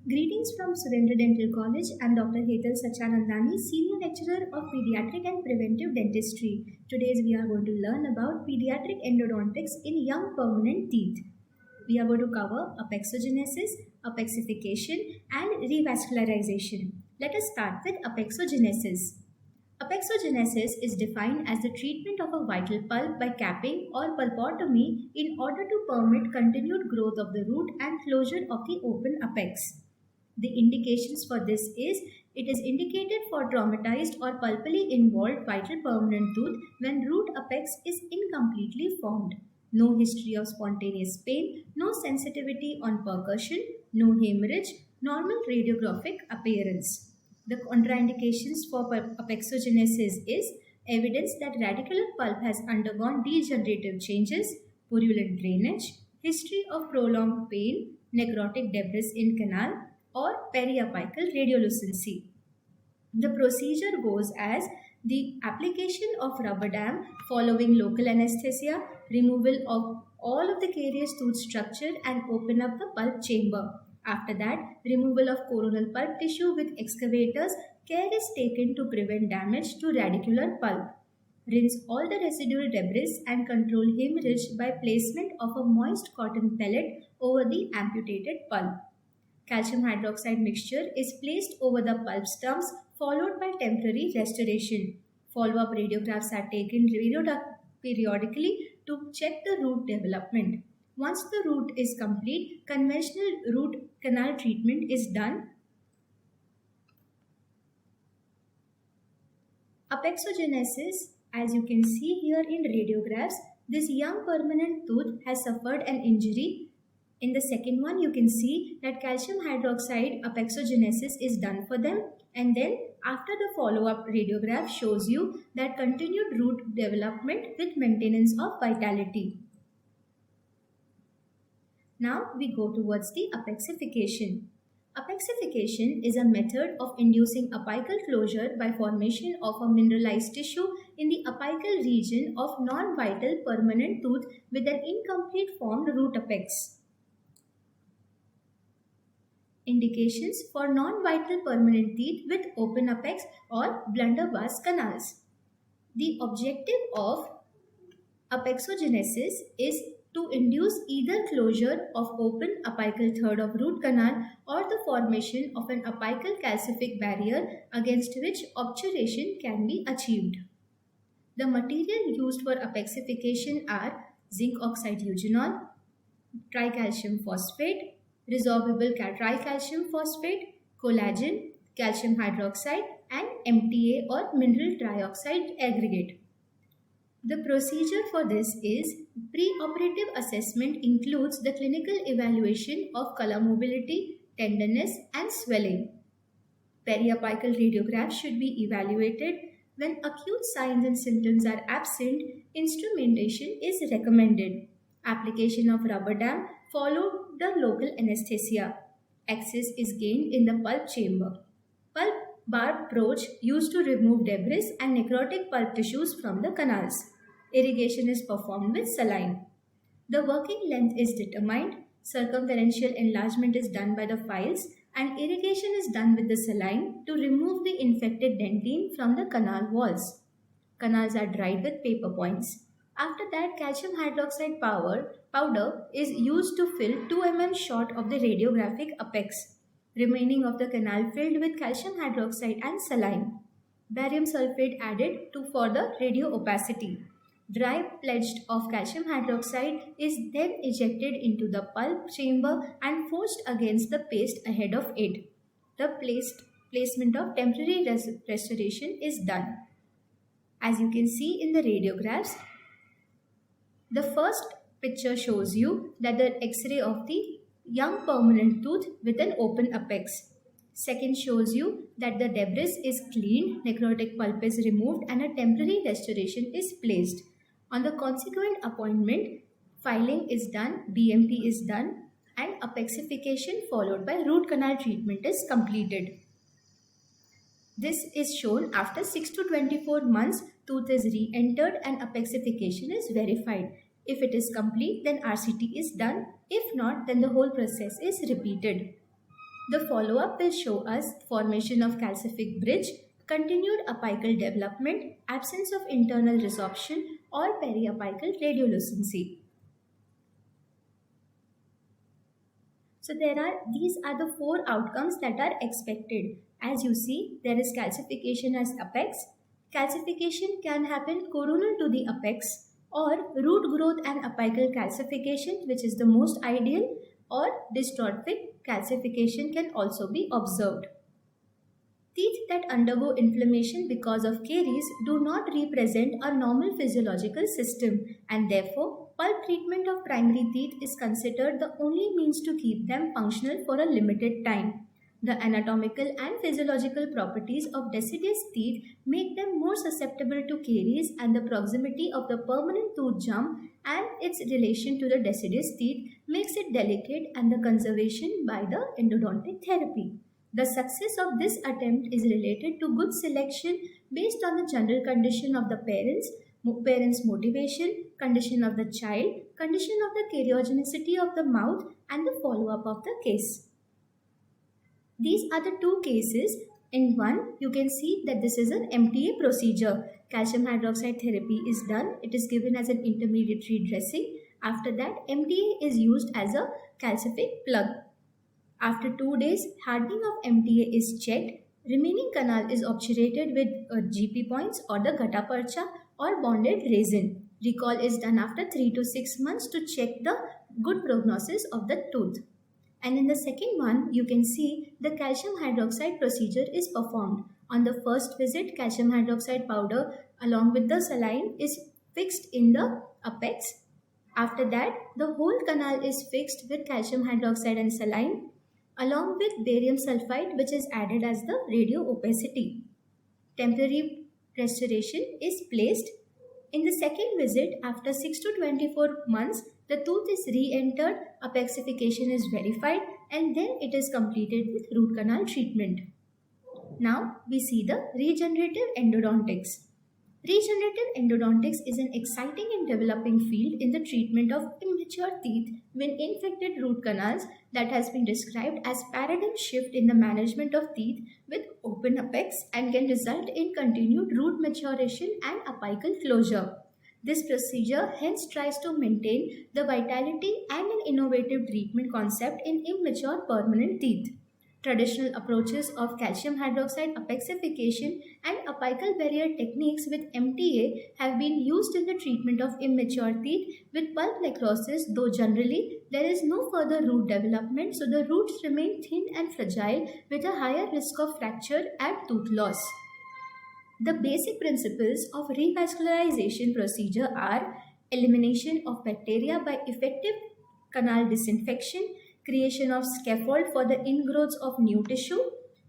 Greetings from Surendra Dental College. I'm Dr. Hetal Sachanandani, Senior Lecturer of Pediatric and Preventive Dentistry. Today we are going to learn about pediatric endodontics in young permanent teeth. We are going to cover apexogenesis, apexification, and revascularization. Let us start with apexogenesis. Apexogenesis is defined as the treatment of a vital pulp by capping or pulpotomy in order to permit continued growth of the root and closure of the open apex. The indications for this is it is indicated for traumatized or pulpily involved vital permanent tooth when root apex is incompletely formed. No history of spontaneous pain, no sensitivity on percussion, no hemorrhage, normal radiographic appearance. The contraindications for apexogenesis is evidence that radicular pulp has undergone degenerative changes, purulent drainage, history of prolonged pain, necrotic debris in canal, or periapical radiolucency. The procedure goes as the application of rubber dam following local anesthesia, removal of all of the carious tooth structure and open up the pulp chamber. After that, removal of coronal pulp tissue with excavators, care is taken to prevent damage to radicular pulp. Rinse all the residual debris and control hemorrhage by placement of a moist cotton pellet over the amputated pulp. Calcium hydroxide mixture is placed over the pulp stumps followed by temporary restoration. Follow-up radiographs are taken periodically to check the root development. Once the root is complete, conventional root canal treatment is done. Apexogenesis, as you can see here in radiographs, this young permanent tooth has suffered an injury. In the second one, you can see that calcium hydroxide apexogenesis is done for them, and then after the follow-up radiograph shows you that continued root development with maintenance of vitality. Now we go towards the apexification. Apexification is a method of inducing apical closure by formation of a mineralized tissue in the apical region of non-vital permanent tooth with an incomplete formed root apex. Indications for non-vital permanent teeth with open apex or blunderbuss canals. The objective of apexogenesis is to induce either closure of open apical third of root canal or the formation of an apical calcific barrier against which obturation can be achieved. The material used for apexification are zinc oxide eugenol, tricalcium phosphate, resorbable tricalcium phosphate, collagen, calcium hydroxide, and MTA or mineral trioxide aggregate. The procedure for this is preoperative assessment includes the clinical evaluation of color mobility, tenderness, and swelling. Periapical radiographs should be evaluated. When acute signs and symptoms are absent, instrumentation is recommended. Application of rubber dam followed the local anesthesia. Access is gained in the pulp chamber. Pulp barb broach used to remove debris and necrotic pulp tissues from the canals. Irrigation is performed with saline. The working length is determined. Circumferential enlargement is done by the files and irrigation is done with the saline to remove the infected dentine from the canal walls. Canals are dried with paper points. After that, calcium hydroxide powder is used to fill 2 mm short of the radiographic apex. Remaining of the canal filled with calcium hydroxide and saline. Barium sulfate added for the radio opacity. Dry pledged of calcium hydroxide is then ejected into the pulp chamber and forced against the paste ahead of it. The placement of temporary restoration is done. As you can see in the radiographs, the first picture shows you that the X-ray of the young permanent tooth with an open apex. Second shows you that the debris is cleaned, necrotic pulp is removed, and a temporary restoration is placed. On the consequent appointment, filing is done, BMP is done, and apexification followed by root canal treatment is completed. This is shown after 6 to 24 months, tooth is re-entered and apexification is verified. If it is complete, then RCT is done. If not, then the whole process is repeated. The follow-up will show us formation of calcific bridge, continued apical development, absence of internal resorption or periapical radiolucency. So these are the four outcomes that are expected. As you see, there is calcification as apex. Calcification can happen coronal to the apex, or root growth and apical calcification, which is the most ideal, or dystrophic calcification can also be observed. Teeth that undergo inflammation because of caries do not represent a normal physiological system, and therefore pulp treatment of primary teeth is considered the only means to keep them functional for a limited time. The anatomical and physiological properties of deciduous teeth make them more susceptible to caries, and the proximity of the permanent tooth jump and its relation to the deciduous teeth makes it delicate and the conservation by the endodontic therapy. The success of this attempt is related to good selection based on the general condition of the parents' motivation, condition of the child, condition of the karyogenicity of the mouth, and the follow-up of the case. These are the two cases. In one, you can see that this is an MTA procedure. Calcium hydroxide therapy is done. It is given as an intermediary dressing. After that, MTA is used as a calcific plug. After 2 days, hardening of MTA is checked. Remaining canal is obturated with GP points or the gutta percha or bonded resin. Recall is done after 3 to 6 months to check the good prognosis of the tooth. And in the second one, you can see the calcium hydroxide procedure is performed. On the first visit, calcium hydroxide powder along with the saline is fixed in the apex. After that, the whole canal is fixed with calcium hydroxide and saline, along with barium sulfide, which is added as the radio opacity. Temporary restoration is placed. In the second visit, after 6 to 24 months, the tooth is re-entered, apexification is verified, and then it is completed with root canal treatment. Now we see the regenerative endodontics. Regenerative endodontics is an exciting and developing field in the treatment of immature teeth with infected root canals that has been described as paradigm shift in the management of teeth with open apex and can result in continued root maturation and apical closure. This procedure hence tries to maintain the vitality and an innovative treatment concept in immature permanent teeth. Traditional approaches of calcium hydroxide apexification and apical barrier techniques with MTA have been used in the treatment of immature teeth with pulp necrosis, though generally there is no further root development, so the roots remain thin and fragile with a higher risk of fracture and tooth loss. The basic principles of revascularization procedure are elimination of bacteria by effective canal disinfection, creation of scaffold for the ingrowths of new tissue,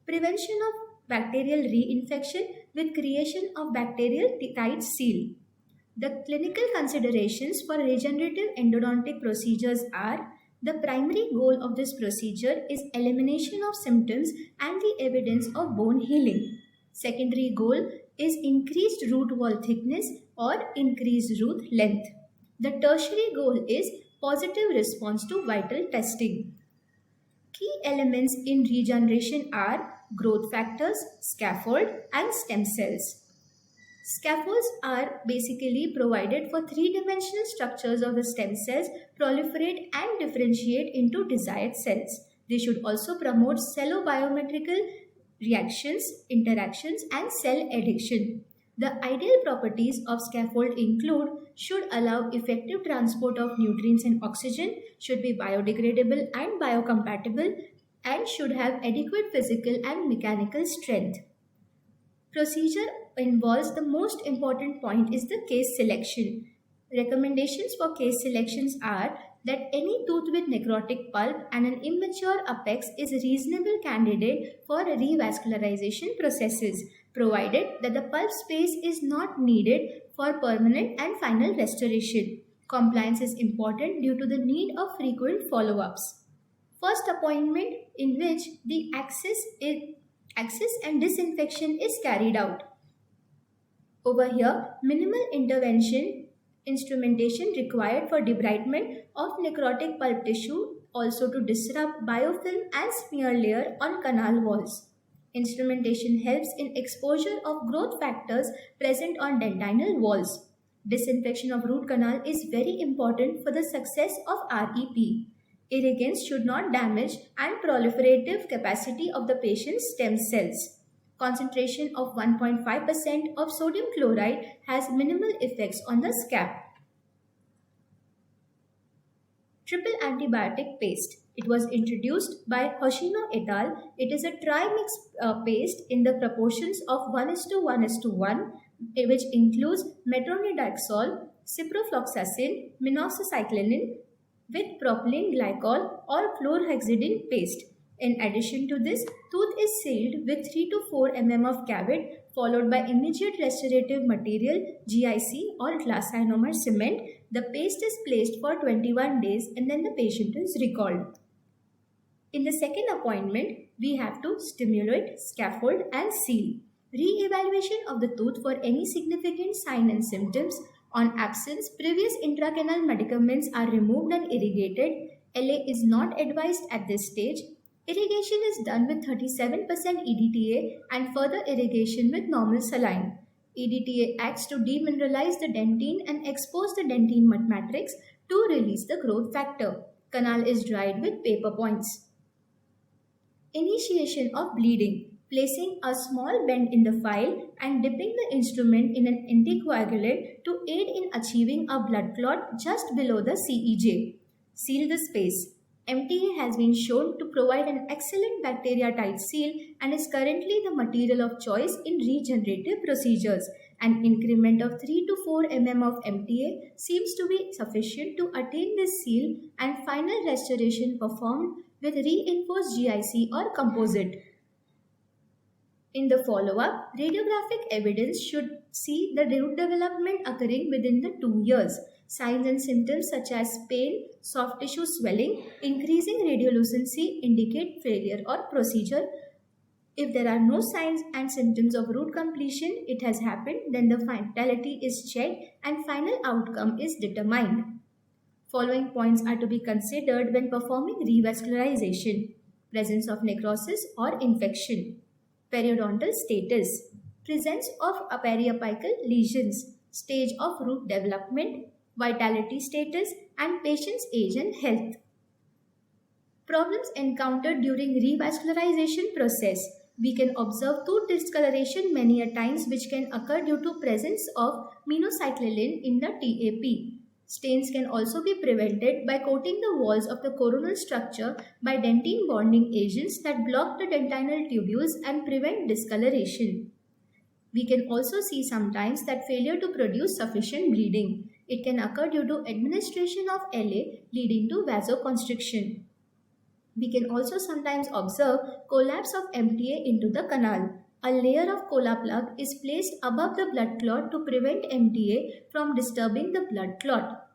prevention of bacterial reinfection with creation of bacterial tight seal. The clinical considerations for regenerative endodontic procedures are: the primary goal of this procedure is elimination of symptoms and the evidence of bone healing. Secondary goal is increased root wall thickness or increased root length. The tertiary goal is positive response to vital testing. Key elements in regeneration are growth factors, scaffold, and stem cells. Scaffolds are basically provided for three-dimensional structures of the stem cells proliferate and differentiate into desired cells. They should also promote cellobiometrical reactions, interactions, and cell adhesion. The ideal properties of scaffold include: should allow effective transport of nutrients and oxygen, should be biodegradable and biocompatible, and should have adequate physical and mechanical strength. Procedure involves the most important point is the case selection. Recommendations for case selections are that any tooth with necrotic pulp and an immature apex is a reasonable candidate for revascularization processes, provided that the pulp space is not needed for permanent and final restoration. Compliance is important due to the need of frequent follow-ups. First appointment, in which the access and disinfection is carried out. Over here, minimal intervention instrumentation required for debridement of necrotic pulp tissue also to disrupt biofilm and smear layer on canal walls. Instrumentation helps in exposure of growth factors present on dentinal walls. Disinfection of root canal is very important for the success of REP. Irrigants should not damage and proliferative capacity of the patient's stem cells. Concentration of 1.5% of sodium chloride has minimal effects on the scalp. Triple antibiotic paste. It was introduced by Hoshino et al. It is a trimix paste in the proportions of 1:1:1, which includes metronidazole, ciprofloxacin, minoxidil with propylene glycol or chlorhexidine paste. In addition to this, tooth is sealed with 3 to 4 mm of cavit followed by immediate restorative material GIC or glass ionomer cement. The paste is placed for 21 days and then the patient is recalled. In the second appointment, we have to stimulate, scaffold and seal. Re-evaluation of the tooth for any significant sign and symptoms. On absence, previous intracanal medicaments are removed and irrigated. LA is not advised at this stage. Irrigation is done with 37% EDTA and further irrigation with normal saline. EDTA acts to demineralize the dentine and expose the dentine matrix to release the growth factor. Canal is dried with paper points. Initiation of bleeding. Placing a small bend in the file and dipping the instrument in an anticoagulant to aid in achieving a blood clot just below the CEJ. Seal the space. MTA has been shown to provide an excellent bacteria-tight seal and is currently the material of choice in regenerative procedures. An increment of 3 to 4 mm of MTA seems to be sufficient to attain this seal and final restoration performed with reinforced GIC or composite. In the follow-up, radiographic evidence should see the root development occurring within the 2 years. Signs and symptoms such as pain, soft tissue swelling, increasing radiolucency indicate failure or procedure. If there are no signs and symptoms of root completion, it has happened, then the vitality is checked and final outcome is determined. Following points are to be considered when performing revascularization: presence of necrosis or infection, periodontal status, presence of periapical lesions, stage of root development, vitality status, and patient's age and health. Problems encountered during revascularization process. We can observe tooth discoloration many a times which can occur due to presence of minocycline in the TAP. Stains can also be prevented by coating the walls of the coronal structure by dentine bonding agents that block the dentinal tubules and prevent discoloration. We can also see sometimes that failure to produce sufficient bleeding. It can occur due to administration of LA leading to vasoconstriction. We can also sometimes observe collapse of MTA into the canal. A layer of cola plug is placed above the blood clot to prevent MTA from disturbing the blood clot.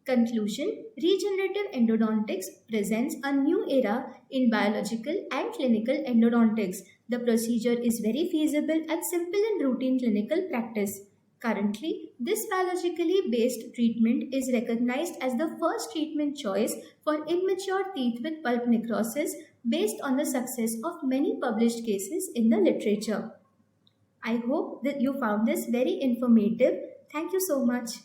Conclusion: regenerative endodontics presents a new era in biological and clinical endodontics. The procedure is very feasible and simple in routine clinical practice. Currently, this biologically based treatment is recognized as the first treatment choice for immature teeth with pulp necrosis based on the success of many published cases in the literature. I hope that you found this very informative. Thank you so much.